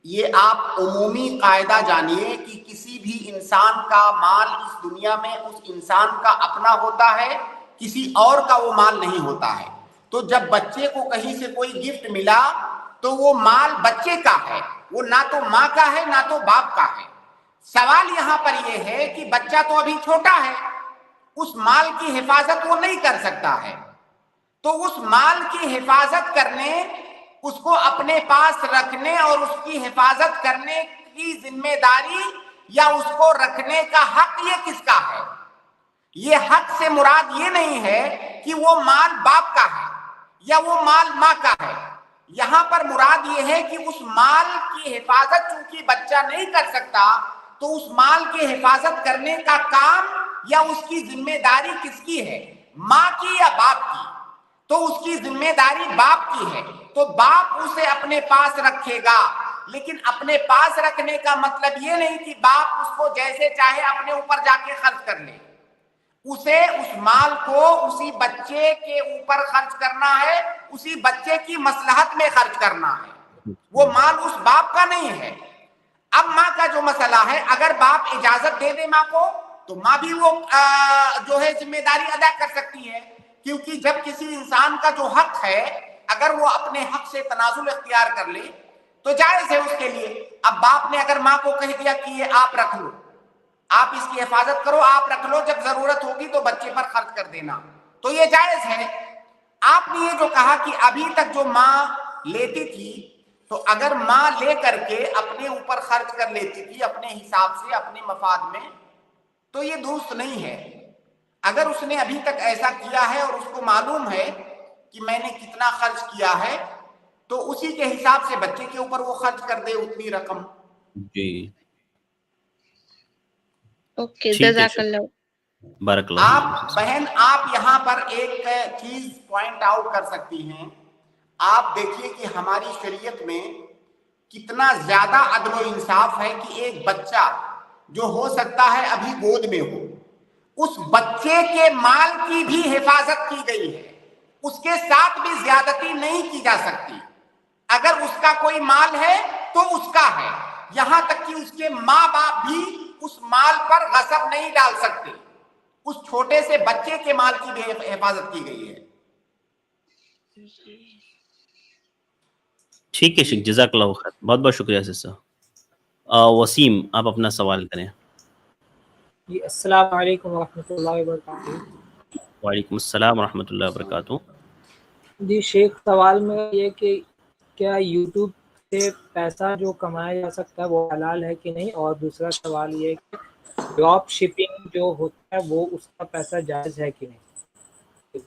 یہ آپ عمومی قاعدہ جانیے کہ کسی بھی انسان کا مال اس دنیا میں اس انسان کا اپنا ہوتا ہے، کسی اور کا وہ مال نہیں ہوتا ہے. تو جب بچے کو کہیں سے کوئی گفٹ ملا تو وہ مال بچے کا ہے، وہ نہ تو ماں کا ہے نہ تو باپ کا ہے. سوال یہاں پر یہ ہے کہ بچہ تو ابھی چھوٹا ہے، اس مال کی حفاظت وہ نہیں کر سکتا ہے، تو اس مال کی حفاظت کرنے، اس کو اپنے پاس رکھنے اور اس کی حفاظت کرنے کی ذمہ داری یا اس کو رکھنے کا حق یہ کس کا ہے؟ یہ حق سے مراد یہ نہیں ہے کہ وہ مال باپ کا ہے یا وہ مال ماں کا ہے. یہاں پر مراد یہ ہے کہ اس مال کی حفاظت چونکہ بچہ نہیں کر سکتا تو اس مال کی حفاظت کرنے کا کام یا اس کی ذمہ داری کس کی ہے؟ ماں کی یا باپ کی؟ تو اس کی ذمہ داری باپ کی ہے، تو باپ اسے اپنے پاس رکھے گا. لیکن اپنے پاس رکھنے کا مطلب یہ نہیں کہ باپ اس کو جیسے چاہے اپنے اوپر جا کے خرچ کر لے. اسے اس مال کو اسی بچے کے اوپر خرچ کرنا ہے، اسی بچے کی مصلحت میں خرچ کرنا ہے. وہ مال اس باپ کا نہیں ہے. اب ماں کا جو مسئلہ ہے، اگر باپ اجازت دے دے ماں کو تو ماں بھی وہ جو ہے ذمہ داری ادا کر سکتی ہے، کیونکہ جب کسی انسان کا جو حق ہے اگر وہ اپنے حق سے تنازل اختیار کر لے تو جائز ہے اس کے لیے. اب باپ نے اگر ماں کو کہہ دیا کہ یہ آپ رکھ لو، آپ اس کی حفاظت کرو، آپ رکھ لو، جب ضرورت ہوگی تو بچے پر خرچ کر دینا، تو یہ جائز ہے. آپ نے یہ جو کہا کہ ابھی تک جو ماں لیتی تھی، تو اگر ماں لے کر کے اپنے اوپر خرچ کر لیتی تھی اپنے حساب سے اپنے مفاد میں، تو یہ درست نہیں ہے. اگر اس نے ابھی تک ایسا کیا ہے اور اس کو معلوم ہے کہ میں نے کتنا خرچ کیا ہے، تو اسی کے حساب سے بچے کے اوپر وہ خرچ کر دے اتنی رقم. جی اوکے، ٹھیک ہے جزاک شکریہ، اللہ. بارک اللہ آپ فیک. بہن، آپ یہاں پر ایک چیز پوائنٹ آؤٹ کر سکتی ہیں. آپ دیکھیے کہ ہماری شریعت میں کتنا زیادہ عدل و انصاف ہے کہ ایک بچہ جو ہو سکتا ہے ابھی گود میں ہو، اس بچے کے مال کی بھی حفاظت کی گئی ہے، اس کے ساتھ بھی زیادتی نہیں کی جا سکتی. اگر اس کا کوئی مال ہے تو اس کا ہے، یہاں تک کہ اس کے ماں باپ بھی اس مال پر غصب نہیں ڈال سکتے. اس چھوٹے سے بچے کے مال کی بھی حفاظت کی گئی ہے. ٹھیک ہے شیخ، جزاک اللہ خیر، بہت بہت شکریہ سر. وسیم، آپ اپنا سوال کریں. جی السلام علیکم ورحمۃ اللہ وبرکاتہ. وعلیکم السلام ورحمۃ اللہ وبرکاتہ. جی شیخ، سوال میں یہ کہ کیا یوٹیوب سے پیسہ جو کمایا جا سکتا ہے وہ حلال ہے کہ نہیں، اور دوسرا سوال یہ کہ ڈراپ شپنگ جو ہوتا ہے وہ اس کا پیسہ جائز ہے کہ نہیں.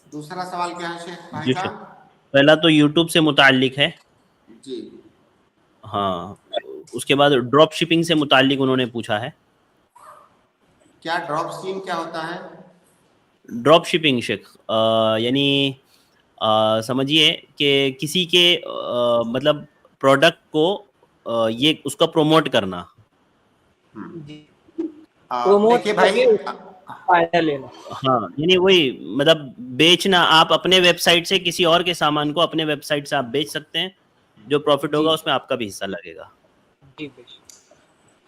دوسرا سوال کیا ہے شیخ بھائی جی صاحب؟ شیخ، پہلا تو یوٹیوب سے متعلق ہے. جی ہاں، اس کے بعد ڈراپ شپنگ سے متعلق انہوں نے پوچھا ہے. کیا ڈراپ سیم کیا ہوتا ہے؟ ڈراپ شپنگ شیخ یعنی سمجھیے کہ کسی کے مطلب پروڈکٹ کو یہ اس کا پروموٹ کرنا. دیکھیے بھائی، فائدہ لینا. ہاں، یعنی وہی مطلب بیچنا. آپ اپنے ویب سائٹ سے کسی اور کے سامان کو اپنے ویب سائٹ سے آپ بیچ سکتے ہیں، جو پروفٹ ہوگا اس میں آپ کا بھی حصہ لگے گا. جی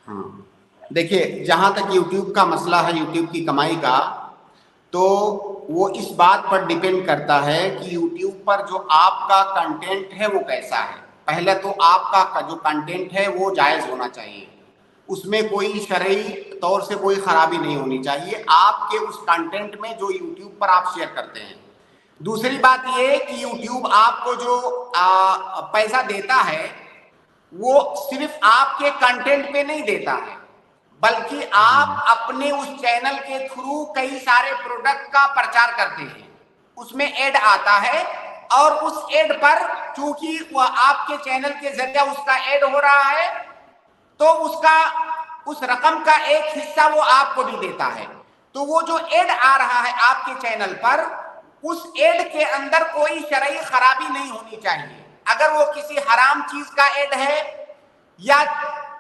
ہاں دیکھیے، جہاں تک یوٹیوب کا مسئلہ ہے، یوٹیوب کی کمائی کا، تو وہ اس بات پر ڈیپینڈ کرتا ہے کہ یوٹیوب پر جو آپ کا کنٹینٹ ہے وہ کیسا ہے. پہلے تو آپ کا جو کنٹینٹ ہے وہ جائز ہونا چاہیے، اس میں کوئی شرعی طور سے کوئی خرابی نہیں ہونی چاہیے آپ کے اس کنٹینٹ میں جو یوٹیوب پر آپ شیئر کرتے ہیں. دوسری بات یہ کہ یوٹیوب آپ کو جو پیسہ دیتا ہے وہ صرف آپ کے کنٹینٹ پہ نہیں دیتا ہے، بلکہ آپ اپنے اس چینل کے تھرو کئی سارے پروڈکٹ کا پرچار کرتے ہیں، اس میں ایڈ آتا ہے، اور اس ایڈ پر چونکہ وہ آپ کے چینل کے ذریعہ اس کا ایڈ ہو رہا ہے تو اس رقم کا ایک حصہ وہ آپ کو بھی دیتا ہے. تو وہ جو ایڈ آ رہا ہے آپ کے چینل پر، اس ایڈ کے اندر کوئی شرعی خرابی نہیں ہونی چاہیے. اگر وہ کسی حرام چیز کا ایڈ ہے یا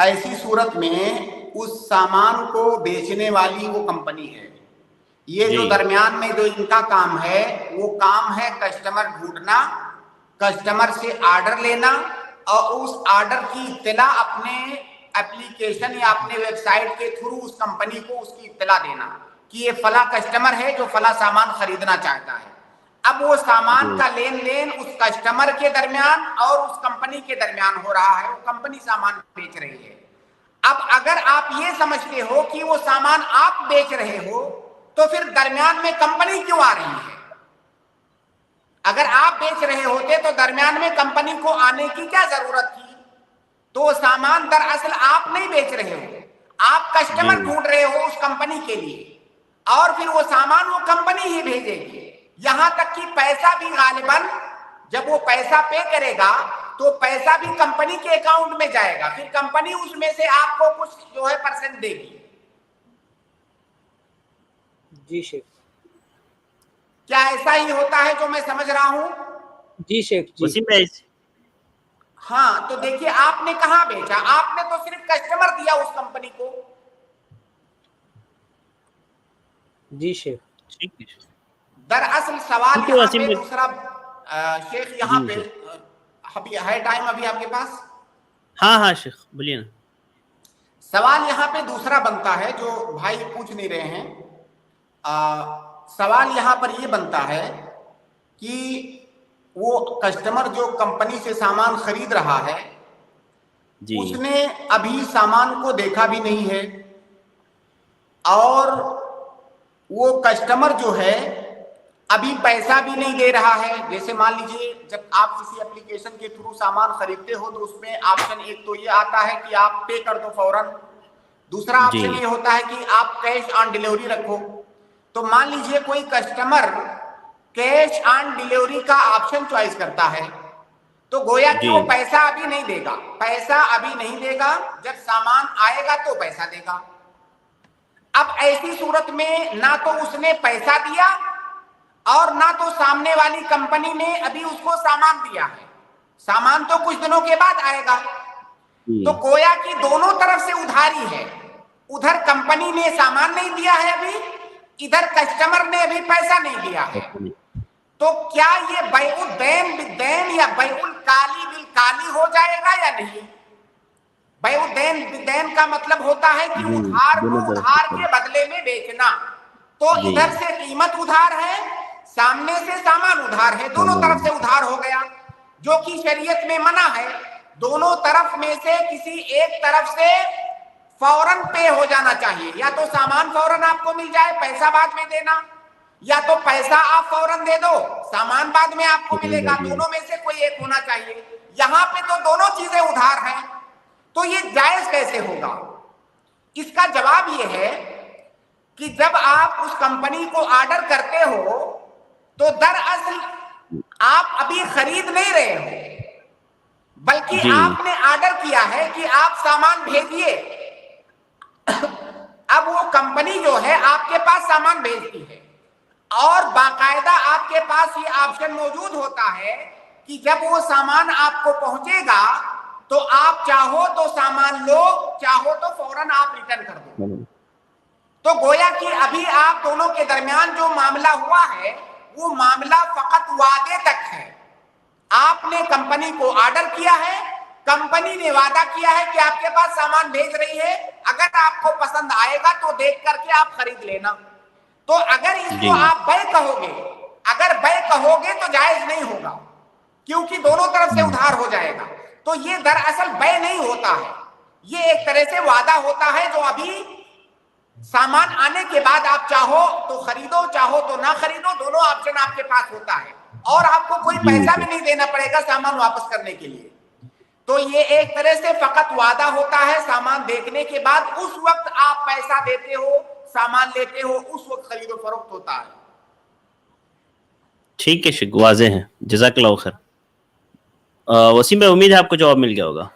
ایسی صورت میں اس سامان کو بیچنے والی وہ کمپنی ہے. یہ جو درمیان میں جو ان کا کام ہے وہ کام ہے کسٹمر ڈھونڈنا, کسٹمر سے آرڈر لینا اور اس آرڈر کی اطلاع اپنے اپلیکیشن یا اپنے ویب سائٹ کے تھرو اس کمپنی کو اس کی اطلاع دینا کہ یہ فلاں کسٹمر ہے جو فلاں سامان خریدنا چاہتا ہے. اب وہ سامان کا لین دین اس کسٹمر کے درمیان اور اس کمپنی کے درمیان ہو رہا ہے, وہ کمپنی سامان بیچ رہی ہے. اب اگر آپ یہ سمجھتے ہو کہ وہ سامان آپ بیچ رہے ہو تو پھر درمیان میں کمپنی کیوں آ رہی ہے؟ اگر آپ بیچ رہے ہوتے تو درمیان میں کمپنی کو آنے کی کیا ضرورت تھی؟ تو وہ سامان دراصل آپ نہیں بیچ رہے ہو, آپ کسٹمر ڈھونڈ رہے ہو اس کمپنی کے لیے, اور پھر وہ سامان وہ کمپنی ہی بھیجے گی. یہاں تک کہ پیسہ بھی غالباً جب وہ پیسہ پے کرے گا تو پیسہ بھی کمپنی کے اکاؤنٹ میں جائے گا, پھر کمپنی اس میں سے آپ کو کچھ جو ہے پرسنٹ دے گی. جی شیخ. کیا ایسا ہی ہوتا ہے جو میں سمجھ رہا ہوں؟ جی شیخ جی. ہاں تو دیکھیے آپ نے کہاں بیچا, آپ نے تو صرف کسٹمر دیا اس کمپنی کو. جی شیخ. دراصل سوال یہاں پہ دوسرا شیخ, یہاں پہ ہے ٹائم ابھی آپ کے پاس؟ ہاں شیخ بولیے نا. سوال یہاں پہ دوسرا بنتا ہے جو بھائی پوچھ نہیں رہے ہیں. سوال یہاں پر یہ بنتا ہے کہ وہ کسٹمر جو کمپنی سے سامان خرید رہا ہے اس نے ابھی سامان کو دیکھا بھی نہیں ہے, اور وہ کسٹمر جو ہے ابھی پیسہ بھی نہیں دے رہا ہے. جیسے مان لیجئے جب آپ کسی اپلیکیشن کے تھرو سامان خریدتے ہو تو اس میں آپشن ایک تو یہ آتا ہے کہ آپ پے کر دو فوراً, دوسرا آپشن یہ ہوتا ہے کہ آپ کیش آن ڈیلیوری رکھو. تو مان لیجئے کوئی کسٹمر کیش آن ڈیلیوری کا آپشن چوائس کرتا ہے تو گویا کہ وہ پیسہ ابھی نہیں دے گا, پیسہ ابھی نہیں دے گا, جب سامان آئے گا تو پیسہ دے گا. اب ایسی صورت میں نہ تو اس نے پیسہ دیا اور نہ تو سامنے والی کمپنی نے ابھی اس کو سامان دیا ہے. سامان تو کچھ دنوں کے بعد آئے گا, تو گویا کہ دونوں طرف سے ادھاری ہے. ادھر کمپنی نے سامان نہیں دیا ہے ابھی, ادھر کسٹمر نے ابھی پیسہ نہیں دیا ہے. تو کیا یہ بیع الدین بالدین یا بیع الکالی بالکالی ہو جائے گا یا نہیں؟ بیع الدین بالدین کا مطلب ہوتا ہے کہ ادھار کو ادھار کے بدلے میں بیچنا. تو ادھر سے قیمت ادھار ہے, سامنے سے سامان ادھار ہے, دونوں طرف سے ادھار ہو گیا, جو کہ شریعت میں منع ہے. دونوں طرف میں سے کسی ایک طرف سے فوراً پے ہو جانا چاہیے, یا تو سامان فوراً آپ کو مل جائے, پیسہ بعد میں دینا, یا تو پیسہ آپ فوراً دے دو, سامان بعد میں آپ کو ملے گا. دونوں میں سے کوئی ایک ہونا چاہیے. یہاں پہ تو دونوں چیزیں ادھار ہیں, تو یہ جائز کیسے ہوگا؟ اس کا جواب یہ ہے کہ جب آپ اس کمپنی کو آرڈر کرتے ہو تو دراصل آپ ابھی خرید نہیں رہے ہو, بلکہ آپ نے آرڈر کیا ہے کہ آپ سامان بھیجیے. اب وہ کمپنی جو ہے آپ کے پاس سامان بھیجتی ہے, اور باقاعدہ آپ کے پاس یہ آپشن موجود ہوتا ہے کہ جب وہ سامان آپ کو پہنچے گا تو آپ چاہو تو سامان لو, چاہو تو فوراً آپ ریٹرن کر دو. تو گویا کہ ابھی آپ دونوں کے درمیان جو معاملہ ہوا ہے وہ معاملہ فقط وعدے تک ہے. آپ نے کمپنی کو آرڈر کیا ہے, کمپنی نے وعدہ کیا ہے کہ آپ کے پاس سامان بھیج رہی ہے, اگر آپ کو پسند آئے گا تو دیکھ کر کے آپ خرید لینا. تو اگر اس کو آپ بیع کہو گے, اگر بیع کہو گے تو جائز نہیں ہوگا, کیونکہ دونوں طرف سے ادھار ہو جائے گا. تو یہ دراصل بیع نہیں ہوتا ہے, یہ ایک طرح سے وعدہ ہوتا ہے جو ابھی سامان آنے کے بعد آپ چاہو تو خریدو, چاہو تو نہ خریدو, دونوں آپشن آپ کے پاس ہوتا ہے, اور آپ کو کوئی پیسہ بھی نہیں دینا پڑے گا سامان واپس کرنے کے لیے. تو یہ ایک طرح سے فقط وعدہ ہوتا ہے, سامان دیکھنے کے بعد اس وقت آپ پیسہ دیتے ہو, سامان لیتے ہو, اس وقت خرید و فروخت ہوتا ہے. ٹھیک ہے شیخ, واضح ہے, جزاک اللہ خیر. وسیم بھائی امید ہے آپ کو جواب مل گیا ہوگا.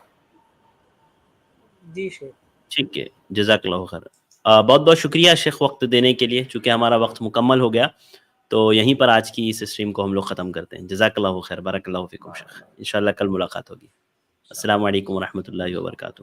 جی شیخ. ٹھیک ہے, جزاک اللہ خیر. بہت بہت شکریہ شیخ وقت دینے کے لیے. چونکہ ہمارا وقت مکمل ہو گیا تو یہیں پر آج کی اس اسٹریم کو ہم لوگ ختم کرتے ہیں. جزاک اللہ خیر, بارک اللہ فیکم شیخ. انشاءاللہ کل ملاقات ہوگی. السلام علیکم ورحمۃ اللہ وبرکاتہ.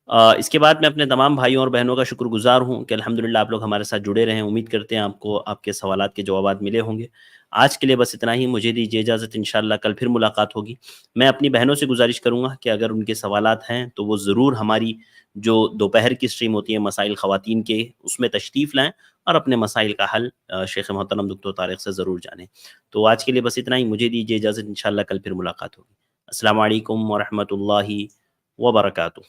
اس کے بعد میں اپنے تمام بھائیوں اور بہنوں کا شکر گزار ہوں کہ الحمدللہ آپ لوگ ہمارے ساتھ جڑے رہے ہیں. امید کرتے ہیں آپ کو آپ کے سوالات کے جوابات ملے ہوں گے. آج کے لیے بس اتنا ہی. مجھے دیجیے اجازت. انشاءاللہ کل پھر ملاقات ہوگی. میں اپنی بہنوں سے گزارش کروں گا کہ اگر ان کے سوالات ہیں تو وہ ضرور ہماری جو دوپہر کی سٹریم ہوتی ہے مسائل خواتین کے، اس میں تشریف لائیں اور اپنے مسائل کا حل شیخ محترم دکتر طارق سے ضرور جانیں. تو آج کے لیے بس اتنا ہی. مجھے دیجیے اجازت. انشاءاللہ کل پھر ملاقات ہوگی. السلام علیکم ورحمۃ اللہ وبرکاتہ.